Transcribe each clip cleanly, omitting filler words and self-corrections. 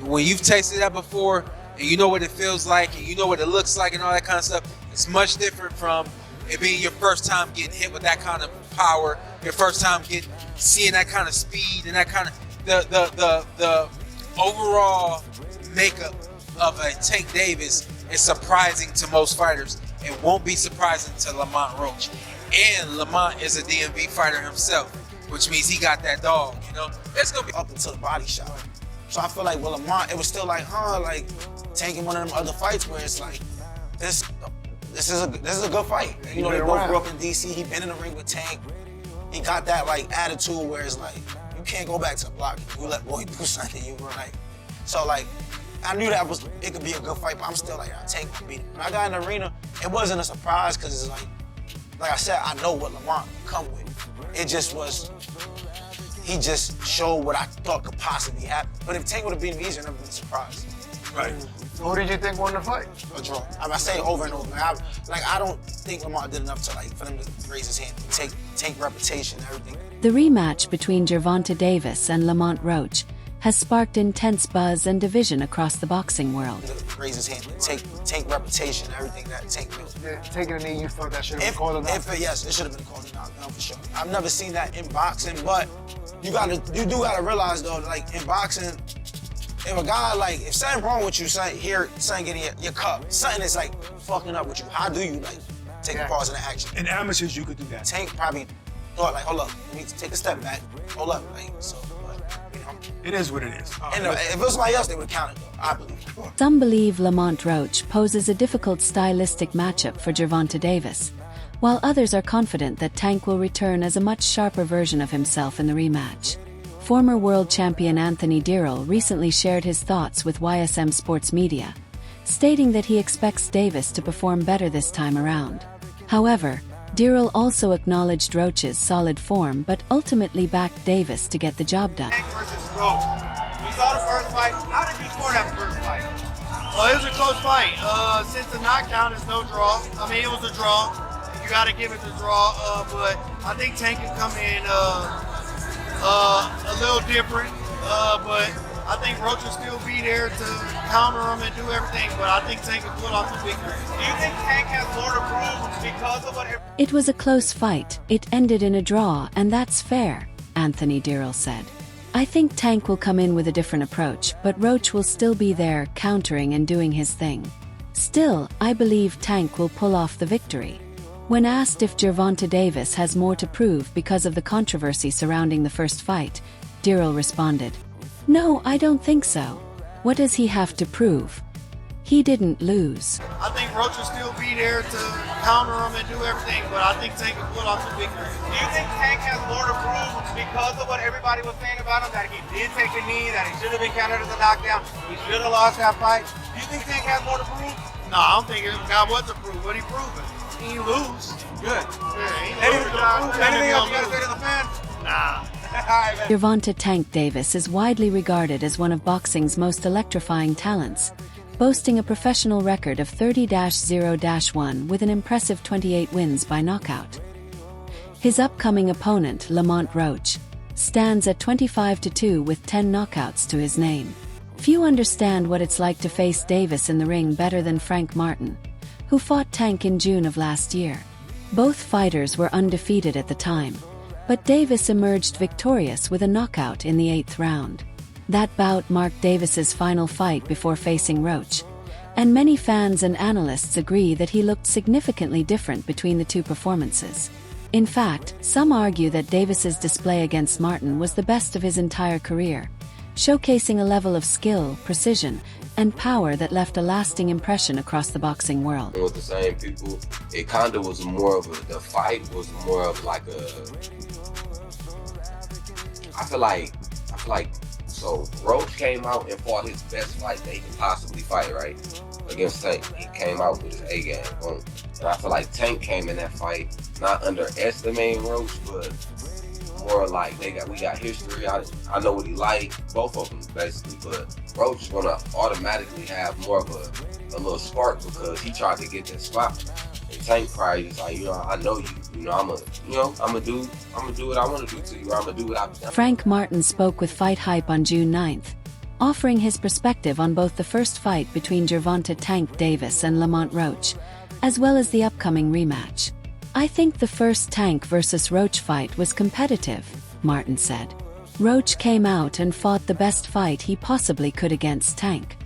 when you've tasted that before, and you know what it feels like, and you know what it looks like, and all that kind of stuff, it's much different from it being your first time getting hit with that kind of power, your first time seeing that kind of speed and that kind of the overall makeup of a Tank Davis is surprising to most fighters. It won't be surprising to Lamont Roach. And Lamont is a DMV fighter himself, which means he got that dog, you know? It's gonna be up until the body shot. So I feel like with Lamont, it was still like, like taking one of them other fights where it's like, this is a good fight. You know, they both grew up in DC. He been in the ring with Tank. He got that like attitude where it's like, you can't go back to the block. You let boy do something, you run like. So like, I knew that it could be a good fight, but I'm still like, Tank would beat him. When I got in the arena, it wasn't a surprise because it's like I said, I know what Lamont come with. It just was, he just showed what I thought could possibly happen. But if Tank would have beat him easier, it would have been a surprise. right. Who did you think won the fight? A draw. I say it over and over. I don't think Lamont did enough to for them to raise his hand, take reputation, everything. The rematch between Gervonta Davis and Lamont Roach has sparked intense buzz and division across the boxing world. Raise his hand, take reputation, everything that Tank built. Yeah, taking a knee, you thought that should have been called a knock? Yes, it should have been called a knockdown for sure. I've never seen that in boxing, but you do gotta realize though, like in boxing, if a guy if something wrong with you, something getting your cup, something is like fucking up with you, how do you take a pause in the action? In amateurs, you could do that. Tank probably thought hold up, let me take a step back, hold up, so. It is what it is. And if it was somebody else, they would count it, though, I believe. Some believe Lamont Roach poses a difficult stylistic matchup for Gervonta Davis, while others are confident that Tank will return as a much sharper version of himself in the rematch. Former world champion Anthony Daryl recently shared his thoughts with YSM Sports Media, stating that he expects Davis to perform better this time around. However, Daryl also acknowledged Roach's solid form but ultimately backed Davis to get the job done. Tank versus Roach. You saw the first fight. How did you score that first fight? Well, it was a close fight. Since the knockdown is no draw, I mean, it was a draw. You got to give it the draw, but I think Tank can come in a little different, but I think Roach will still be there to counter him and do everything, but I think Tank can pull off the victory. Do you think Tank has more to prove because of whatever? It was a close fight. It ended in a draw, and that's fair, Anthony Daryl said. I think Tank will come in with a different approach, but Roach will still be there, countering and doing his thing. Still, I believe Tank will pull off the victory. When asked if Gervonta Davis has more to prove because of the controversy surrounding the first fight, Daryl responded, "No, I don't think so. What does he have to prove? He didn't lose." I think Roach will still be there to counter him and do everything, but I think Tank can pull off the victory. Do you think Tank has more to prove because of what everybody was saying about him, that he did take a knee, that he should have been counted as a knockdown, he should have lost that fight? Do you think Tank has more to prove? No, I don't think he's got what to prove. What he proven? He ain't lose. Good. Yeah, anything else you gotta say to the fans? Nah. Gervonta Tank Davis is widely regarded as one of boxing's most electrifying talents, boasting a professional record of 30-0-1 with an impressive 28 wins by knockout. His upcoming opponent, Lamont Roach, stands at 25-2 with 10 knockouts to his name. Few understand what it's like to face Davis in the ring better than Frank Martin, who fought Tank in June of last year. Both fighters were undefeated at the time, but Davis emerged victorious with a knockout in the 8th round. That bout marked Davis's final fight before facing Roach, and many fans and analysts agree that he looked significantly different between the two performances. In fact, some argue that Davis's display against Martin was the best of his entire career, showcasing a level of skill, precision, and power that left a lasting impression across the boxing world. With the same people, it kind of was more of the fight was more of like I feel like, so Roach came out and fought his best fight that he could possibly fight, right? Against Tank. He came out with his A game. Boom. And I feel like Tank came in that fight, not underestimating Roach, but more like we got history. I know what he like, both of them basically, but Roach is gonna automatically have more of a little spark because he tried to get that spot. And Tank probably just like, I know you. I'm gonna do what I want to do to you. I'm gonna do what I've done. Frank Martin spoke with Fight Hype on June 9th, offering his perspective on both the first fight between Gervonta "Tank" Davis and Lamont Roach, as well as the upcoming rematch. "I think the first Tank versus Roach fight was competitive," Martin said. "Roach came out and fought the best fight he possibly could against Tank.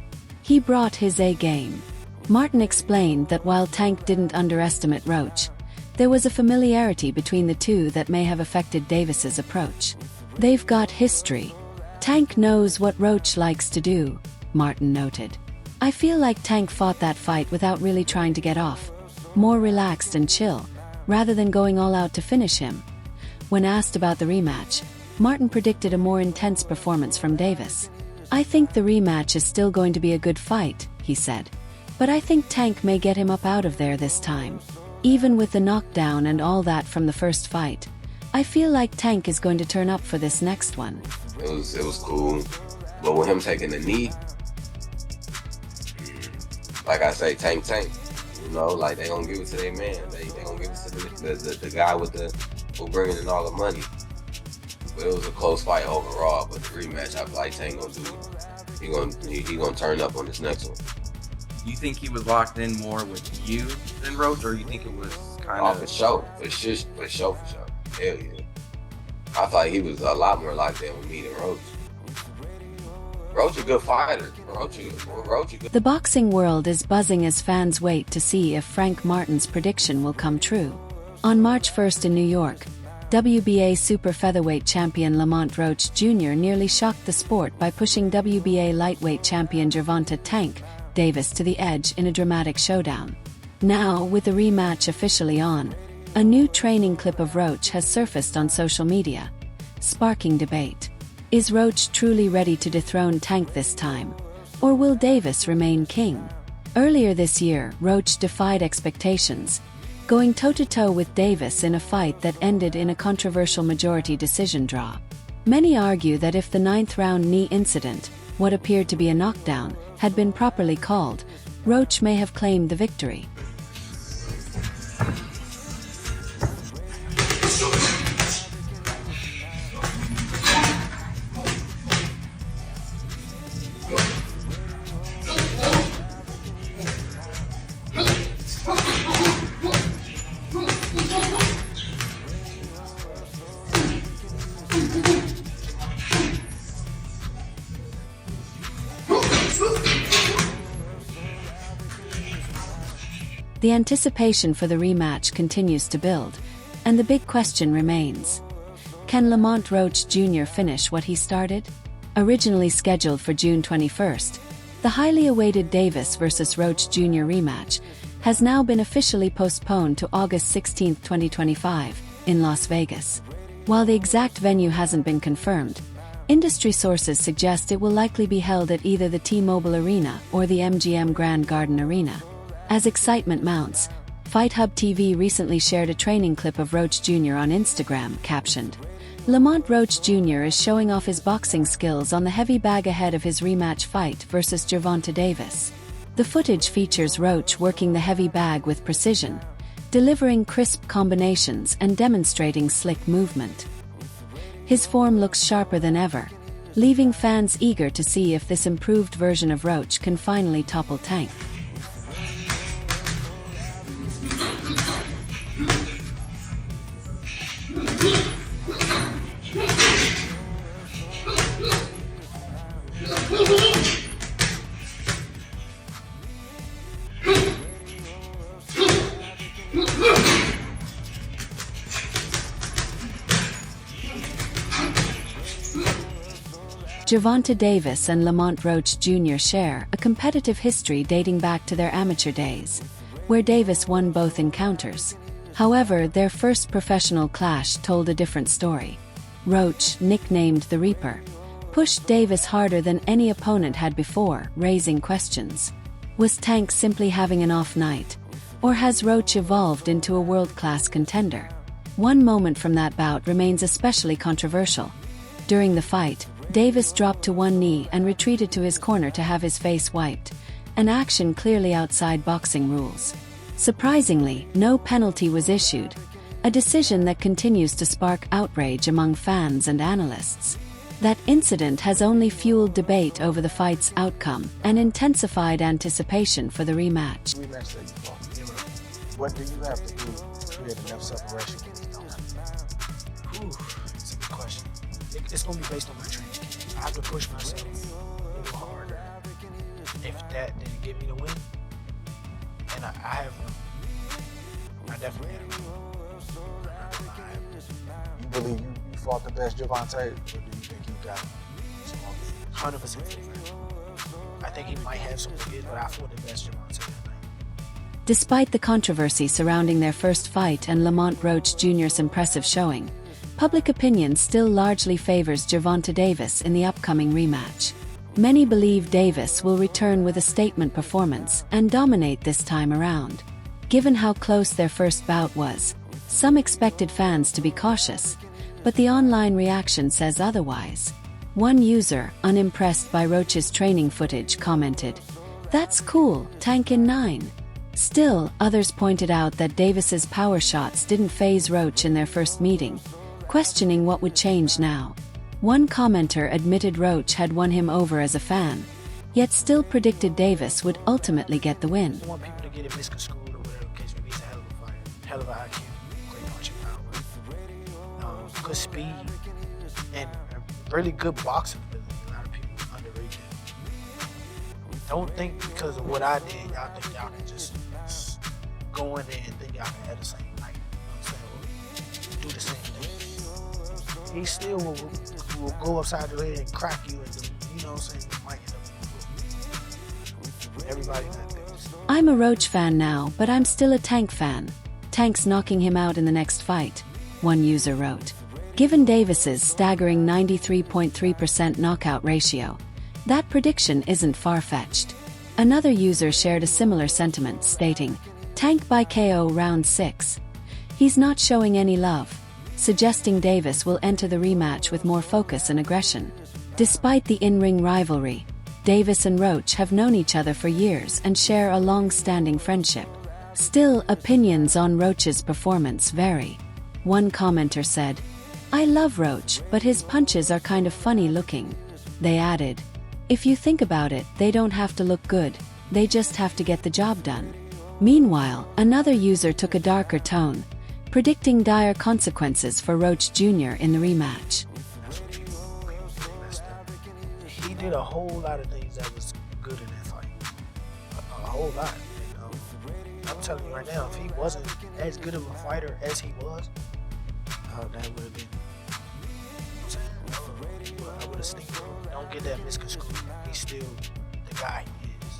He brought his A game." Martin explained that while Tank didn't underestimate Roach, there was a familiarity between the two that may have affected Davis's approach. "They've got history. Tank knows what Roach likes to do," Martin noted. "I feel like Tank fought that fight without really trying to get off, more relaxed and chill, rather than going all out to finish him." When asked about the rematch, Martin predicted a more intense performance from Davis. "I think the rematch is still going to be a good fight," he said. "But I think Tank may get him up out of there this time. Even with the knockdown and all that from the first fight, I feel like Tank is going to turn up for this next one." It was cool. But with him taking the knee, like I say, Tank. You know, like they gonna give it to their man. They gonna give it to the guy with who bringing in all the money. But it was a close fight overall. But the rematch, I feel like Tank gonna do. He gonna turn up on this next one. You think he was locked in more with you than Roach, or you think it was kind of? For sure. Hell yeah. I thought he was a lot more locked in with me than Roach. Roach a good fighter. Roach a good. The boxing world is buzzing as fans wait to see if Frank Martin's prediction will come true. On March 1st in New York, WBA super featherweight champion Lamont Roach Jr. nearly shocked the sport by pushing WBA lightweight champion Gervonta "Tank" Davis to the edge in a dramatic showdown. Now, with the rematch officially on, a new training clip of Roach has surfaced on social media, sparking debate. Is Roach truly ready to dethrone Tank this time? Or will Davis remain king? Earlier this year, Roach defied expectations, going toe-to-toe with Davis in a fight that ended in a controversial majority decision draw. Many argue that if the ninth-round knee incident, what appeared to be a knockdown, had been properly called, Roach may have claimed the victory. The anticipation for the rematch continues to build, and the big question remains: can Lamont Roach Jr. finish what he started? Originally scheduled for June 21st, the highly awaited Davis vs. Roach Jr. rematch has now been officially postponed to August 16, 2025, in Las Vegas. While the exact venue hasn't been confirmed, industry sources suggest it will likely be held at either the T-Mobile Arena or the MGM Grand Garden Arena. As excitement mounts, Fight Hub TV recently shared a training clip of Roach Jr. on Instagram, captioned, "Lamont Roach Jr. is showing off his boxing skills on the heavy bag ahead of his rematch fight versus Gervonta Davis." The footage features Roach working the heavy bag with precision, delivering crisp combinations and demonstrating slick movement. His form looks sharper than ever, leaving fans eager to see if this improved version of Roach can finally topple Tank. Gervonta Davis and Lamont Roach Jr. share a competitive history dating back to their amateur days, where Davis won both encounters. However, their first professional clash told a different story. Roach, nicknamed the Reaper, pushed Davis harder than any opponent had before, raising questions. Was Tank simply having an off night? Or has Roach evolved into a world-class contender? One moment from that bout remains especially controversial. During the fight, Davis dropped to one knee and retreated to his corner to have his face wiped, an action clearly outside boxing rules. Surprisingly, no penalty was issued, a decision that continues to spark outrage among fans and analysts. That incident has only fueled debate over the fight's outcome and intensified anticipation for the rematch. Rematch that you fought. What do you have to do to create enough separation when you don't have to? It's a good question. It's going to be based on my training. I have to push myself a little harder. If that didn't give me the win, and I have room. I definitely have room. You believe you fought the best Gervonta, or do you think you got some other? 100% favorite. I think he might have some good, but I fought the best Gervonta. Despite the controversy surrounding their first fight and Lamont Roach Jr.'s impressive showing, public opinion still largely favors Gervonta Davis in the upcoming rematch. Many believe Davis will return with a statement performance and dominate this time around. Given how close their first bout was, some expected fans to be cautious, but the online reaction says otherwise. One user, unimpressed by Roach's training footage, commented, "That's cool, Tank in 9. Still, others pointed out that Davis's power shots didn't faze Roach in their first meeting, questioning what would change now. One commenter admitted Roach had won him over as a fan, yet still predicted Davis would ultimately get the win. I want people to get it misconstrued or whatever case. He's a hell of a fighter, hell of an IQ, great punching power, good speed, and really good boxing ability. A lot of people underrate that. Don't think because of what I did, y'all think y'all can just go in there and think y'all can have the same night. You know what I'm saying? Or do the same thing. He still will go upside your head and crack you, and you know what I'm saying? You might end up. Everybody not there. I'm a Roach fan now, but I'm still a Tank fan. Tank's knocking him out in the next fight," one user wrote. Given Davis's staggering 93.3% knockout ratio, that prediction isn't far-fetched. Another user shared a similar sentiment, stating, "Tank by KO round 6. He's not showing any love," suggesting Davis will enter the rematch with more focus and aggression. Despite the in-ring rivalry, Davis and Roach have known each other for years and share a long-standing friendship. Still, opinions on Roach's performance vary. One commenter said, "I love Roach, but his punches are kind of funny looking." They added, "If you think about it, they don't have to look good, they just have to get the job done." Meanwhile, another user took a darker tone, predicting dire consequences for Roach Jr. in the rematch. That's what people messed up. He did a whole lot of things that was good in that fight. A whole lot. And, I'm telling you right now, if he wasn't as good of a fighter as he was, that would have been, I would have sneaked him. Don't get that misconstrued. He's still the guy he is.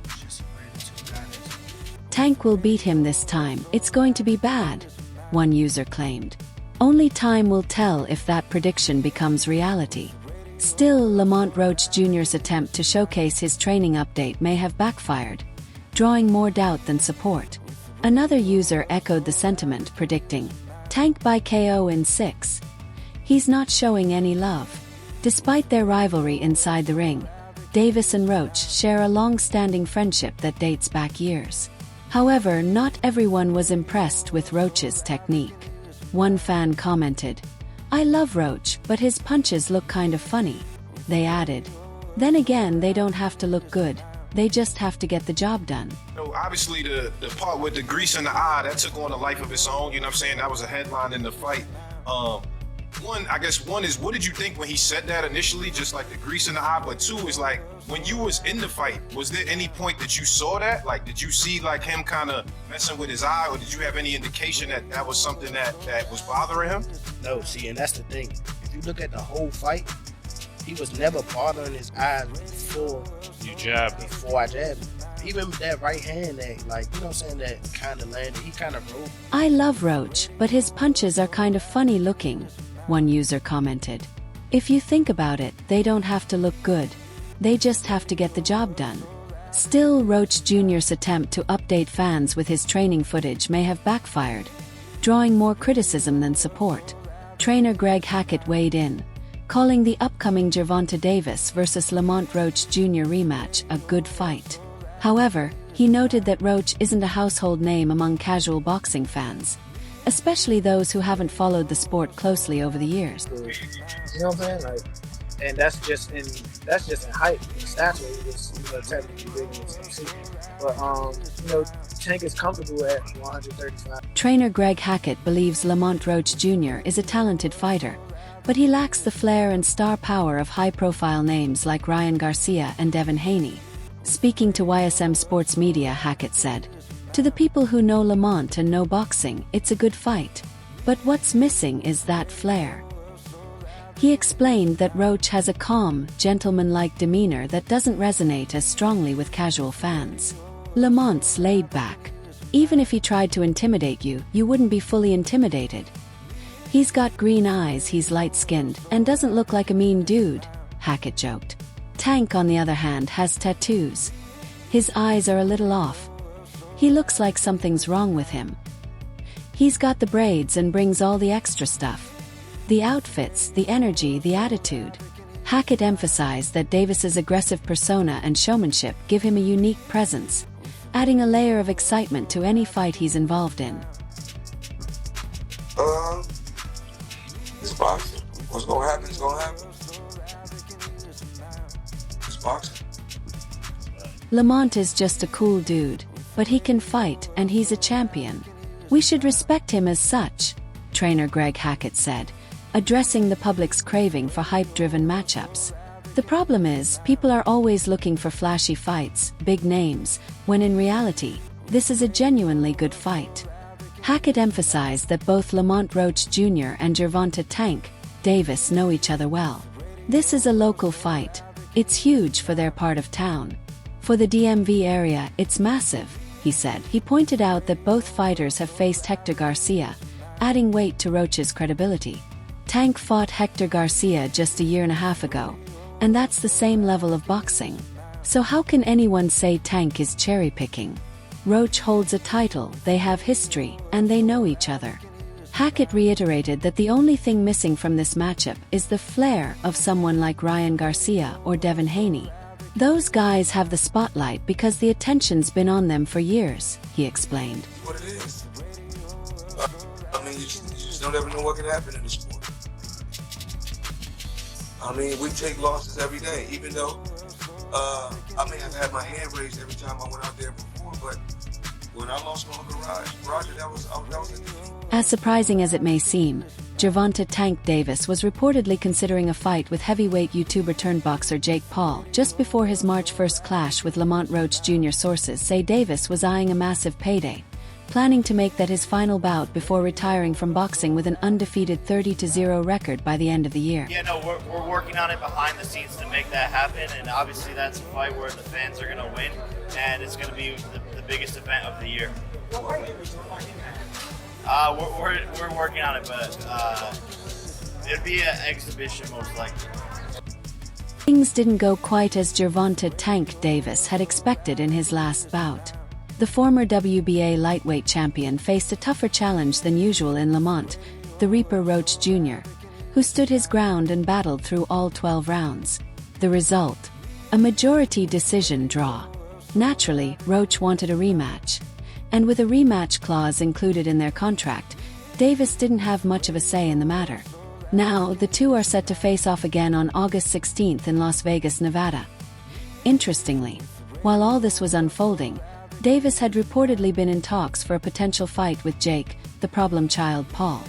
It's just ran into a guy that's... Tank will beat him this time, it's going to be bad, one user claimed. Only time will tell if that prediction becomes reality. Still, Lamont Roach Jr.'s attempt to showcase his training update may have backfired, drawing more doubt than support. Another user echoed the sentiment, predicting, "Tank by KO in 6. He's not showing any love." Despite their rivalry inside the ring, Davis and Roach share a long-standing friendship that dates back years. However, not everyone was impressed with Roach's technique. One fan commented, "I love Roach, but his punches look kind of funny." They added, "Then again, they don't have to look good, they just have to get the job done." So obviously the part with the grease in the eye, that took on a life of its own, you know what I'm saying? That was a headline in the fight. One is, what did you think when he said that initially, just like the grease in the eye? But two is like, when you was in the fight, was there any point that you saw that? Like, did you see like him kind of messing with his eye, or did you have any indication that that was something that was bothering him? No, see, and that's the thing. If you look at the whole fight, he was never bothering his eyes before I jabbed him. Even that right hand that, like, you know what I'm saying, that kind of landed, he kind of rolled. "I love Roach, but his punches are kind of funny looking," one user commented. "If you think about it, they don't have to look good, they just have to get the job done." Still, Roach Jr.'s attempt to update fans with his training footage may have backfired, drawing more criticism than support. Trainer Greg Hackett weighed in, calling the upcoming Gervonta Davis vs. Lamont Roach Jr. rematch a good fight. However, he noted that Roach isn't a household name among casual boxing fans, especially those who haven't followed the sport closely over the years. You know what I'm saying? Like, and that's just in height. In stats where he was technically bigger than TMC. But Tank is comfortable at 135. Trainer Greg Hackett believes Lamont Roach Jr. is a talented fighter, but he lacks the flair and star power of high-profile names like Ryan Garcia and Devin Haney. Speaking to YSM Sports Media, Hackett said, "To the people who know Lamont and know boxing, it's a good fight. But what's missing is that flair." He explained that Roach has a calm, gentleman-like demeanor that doesn't resonate as strongly with casual fans. Lamont's laid back. Even if he tried to intimidate you, you wouldn't be fully intimidated. He's got green eyes, he's light-skinned, and doesn't look like a mean dude, Hackett joked. Tank, on the other hand, has tattoos. His eyes are a little off. He looks like something's wrong with him. He's got the braids and brings all the extra stuff. The outfits, the energy, the attitude. Hackett emphasized that Davis's aggressive persona and showmanship give him a unique presence, adding a layer of excitement to any fight he's involved in. It's boxing. What's gonna happen is gonna happen. It's boxing. Lamont is just a cool dude, but he can fight and he's a champion. We should respect him as such, trainer Greg Hackett said, addressing the public's craving for hype-driven matchups. The problem is, people are always looking for flashy fights, big names, when in reality, this is a genuinely good fight. Hackett emphasized that both Lamont Roach Jr. and Gervonta "Tank" Davis know each other well. This is a local fight. It's huge for their part of town. For the DMV area, it's massive, he said. He pointed out that both fighters have faced Hector Garcia, adding weight to Roach's credibility. Tank fought Hector Garcia just a year and a half ago, and that's the same level of boxing. So how can anyone say Tank is cherry-picking? Roach holds a title, they have history, and they know each other. Hackett reiterated that the only thing missing from this matchup is the flair of someone like Ryan Garcia or Devin Haney. Those guys have the spotlight because the attention's been on them for years, he explained. What it is. I mean, you just don't ever know what can happen in the sport. I mean, we take losses every day, even though I may have had my hand raised every time I went out there before, but when I lost my Uncle Roger, that was a defeat. As surprising as it may seem, Gervonta "Tank" Davis was reportedly considering a fight with heavyweight YouTuber turned boxer Jake Paul just before his March 1st clash with Lamont Roach Jr. Sources say Davis was eyeing a massive payday, planning to make that his final bout before retiring from boxing with an undefeated 30-0 record by the end of the year. Yeah, no, we're working on it behind the scenes to make that happen, and obviously that's a fight where the fans are going to win, and it's going to be the biggest event of the year. We're working on it, but it'd be an exhibition most likely. Things didn't go quite as Gervonta "Tank" Davis had expected in his last bout. The former WBA lightweight champion faced a tougher challenge than usual in Lamont, the Reaper Roach Jr., who stood his ground and battled through all 12 rounds. The result? A majority decision draw. Naturally, Roach wanted a rematch. And with a rematch clause included in their contract, Davis didn't have much of a say in the matter. Now, the two are set to face off again on August 16th in Las Vegas, Nevada. Interestingly, while all this was unfolding, Davis had reportedly been in talks for a potential fight with Jake, the problem child Paul.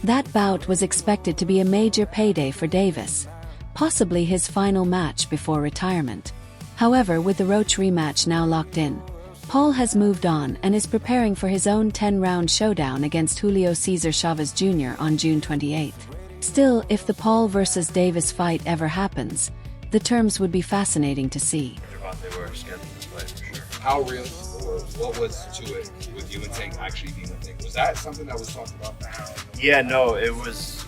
That bout was expected to be a major payday for Davis, possibly his final match before retirement. However, with the Roach rematch now locked in, Paul has moved on and is preparing for his own 10-round showdown against Julio Cesar Chavez Jr. on June 28th. Still, if the Paul versus Davis fight ever happens, the terms would be fascinating to see. They were scheduled to fight for sure. How real or what was to it with you and Tank actually being a thing? Was that something that was talked about? Yeah, no, it was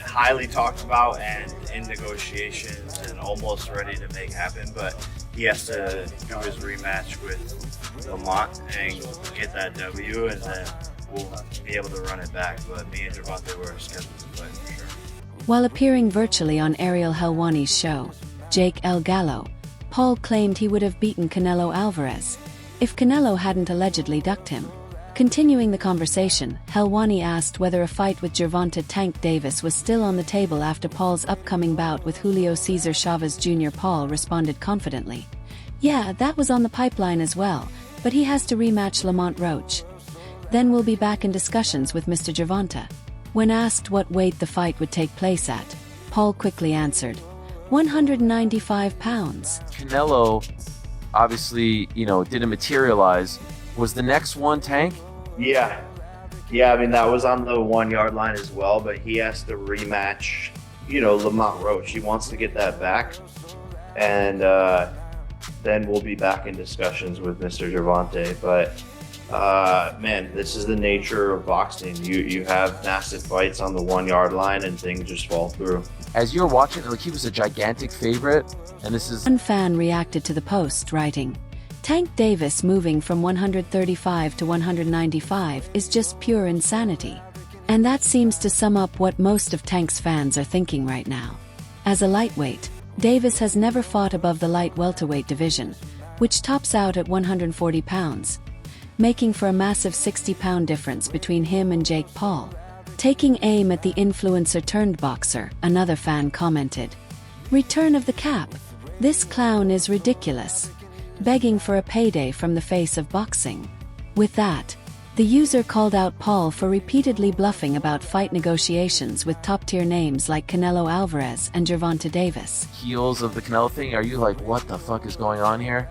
highly talked about and in negotiations and almost ready to make happen, but he has to do his rematch with Lamont and get that W, and then we'll be able to run it back. But me and Gervonta were scheduled to play for sure. While appearing virtually on Ariel Helwani's show, Jake El Gallo, Paul claimed he would have beaten Canelo Alvarez if Canelo hadn't allegedly ducked him. Continuing the conversation, Helwani asked whether a fight with Gervonta "Tank" Davis was still on the table after Paul's upcoming bout with Julio Cesar Chavez Jr. Paul responded confidently, "Yeah, that was on the pipeline as well, but he has to rematch Lamont Roach. Then we'll be back in discussions with Mr. Gervonta." When asked what weight the fight would take place at, Paul quickly answered, 195 pounds. Canelo, obviously, didn't materialize. Was the next one Tank? Yeah. I mean, that was on the 1 yard line as well, but he has to rematch, Lamont Roach. He wants to get that back. And then we'll be back in discussions with Mr. Gervonta. But, man, this is the nature of boxing. You have massive fights on the 1 yard line and things just fall through. As you're watching, he was a gigantic favorite, and this is... One fan reacted to the post, writing, "Tank Davis moving from 135 to 195 is just pure insanity." And that seems to sum up what most of Tank's fans are thinking right now. As a lightweight, Davis has never fought above the light welterweight division, which tops out at 140 pounds, making for a massive 60-pound difference between him and Jake Paul. Taking aim at the influencer-turned-boxer, another fan commented, "Return of the Cap. This clown is ridiculous. Begging for a payday from the face of boxing." With that, the user called out Paul for repeatedly bluffing about fight negotiations with top-tier names like Canelo Alvarez and Gervonta Davis. Heels of the Canelo thing, are you like, what the fuck is going on here?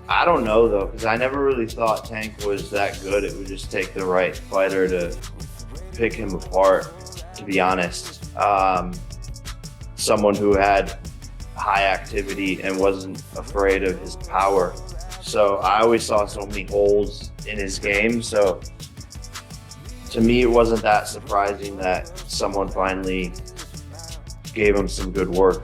I don't know, though, because I never really thought Tank was that good. It would just take the right fighter to pick him apart, to be honest. Someone who had high activity and wasn't afraid of his power. So I always saw so many holes in his game. So to me, it wasn't that surprising that someone finally gave him some good work.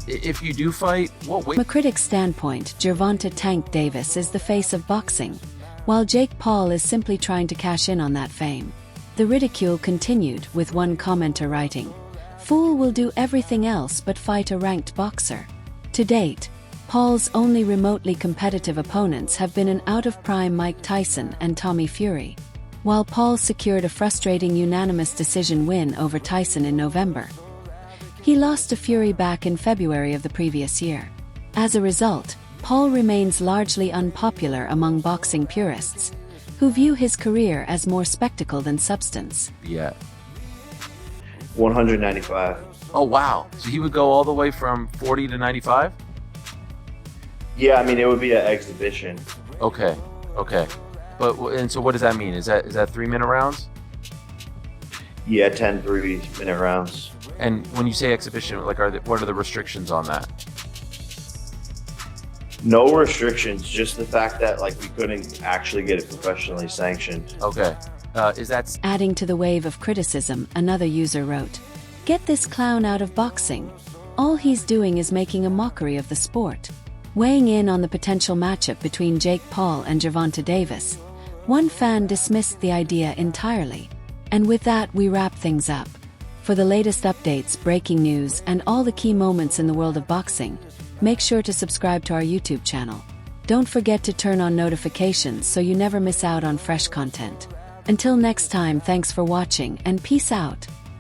If you do fight, what weight? From a critic's standpoint, Gervonta "Tank" Davis is the face of boxing, while Jake Paul is simply trying to cash in on that fame. The ridicule continued, with one commenter writing, "Fool will do everything else but fight a ranked boxer." To date, Paul's only remotely competitive opponents have been an out-of-prime Mike Tyson and Tommy Fury, while Paul secured a frustrating unanimous decision win over Tyson in November. He lost to Fury back in February of the previous year. As a result, Paul remains largely unpopular among boxing purists, who view his career as more spectacle than substance. Yeah. 195. Oh, wow. So he would go all the way from 40 to 95? Yeah, I mean, it would be an exhibition. Okay. And so what does that mean? Is that 3-minute rounds? Yeah, 10 3-minute rounds. And when you say exhibition, what are the restrictions on that? No restrictions, just the fact that we couldn't actually get it professionally sanctioned. Okay. Is that... Adding to the wave of criticism, another user wrote, "Get this clown out of boxing. All he's doing is making a mockery of the sport." Weighing in on the potential matchup between Jake Paul and Gervonta Davis, one fan dismissed the idea entirely. And with that, we wrap things up. For the latest updates, breaking news, and all the key moments in the world of boxing, make sure to subscribe to our YouTube channel. Don't forget to turn on notifications so you never miss out on fresh content. Until next time, thanks for watching and peace out.